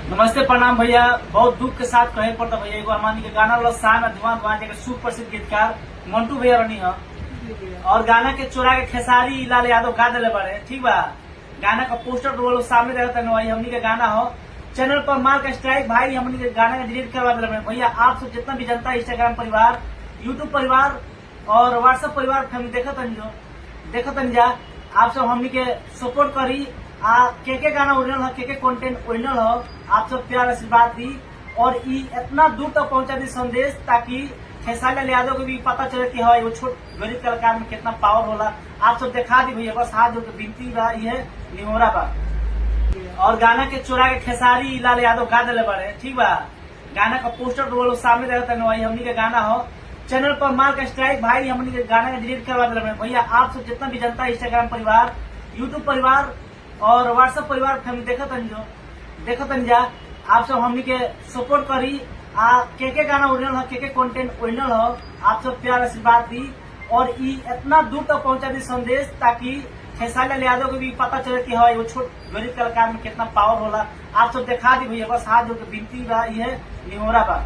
नमस्ते प्रणाम भैया। बहुत दुख के साथ कहे पड़ता भैया एगो हमानी के गाना वाला शान अधवान वहाँ के सुप्रसिद्ध गीतकार मंटू भैया रनी है और गाना के चोरा के खेसारी लाल यादव गा दिले बड़े। ठीक बा, गाना का पोस्टर वो लोग सामने रहता है, हमनी के गाना हो चैनल पर मार का स्ट्राइक भाई, हमनी के गाना का डिलीट करवा दिले बड़े। भैया आप सब जितना भी जनता इंस्टाग्राम परिवार, यूट्यूब परिवार और व्हाट्सएप परिवार फैमिली देखतन जा, आप सब हमनी के सपोर्ट करी। के गाना ओरिजिनल है, के कंटेंट ओरिजिनल हो, आप सब प्यार आशीर्वाद दी और इतना दूर तक पहुंचा दी संदेश ताकि खेसारी लाल यादव को भी पता चले कि हाँ वो छोट गरीब कलाकार में कितना पावर होला। आप सब दिखा दी भैया, बस हाथ जोड़ के विनती बा, ये निहोरा बा। और गाना के चोरा के खेसारी लाल यादव गा दिले बड़े। ठीक बा, गाना का पोस्टर वो लोग सामने रहता है, हमनी के गाना हो चैनल पर मार का स्ट्राइक भाई, हमनी के गाना का डिलीट करवा दिले बड़े। भैया आप सब जितना भी जनता इंस्टाग्राम परिवार, यूट्यूब परिवार और व्हाट्सएप परिवार फैमिली देखतन जा, आप सब हमनी के सपोर्ट करी। के गाना ओरिजिनल है, के कंटेंट ओरिजिनल हो, आप सब प्यार आशीर्वाद दी और इतना दूर तक पहुंचा दी संदेश ताकि खेसारी लाल यादव को भी पता चले कि हाँ वो छोट गरीब कलाकार में कितना पावर होला। आप सब दिखा दी भैया, बस हाथ जोड़ के विनती बा, ये निहोरा बा।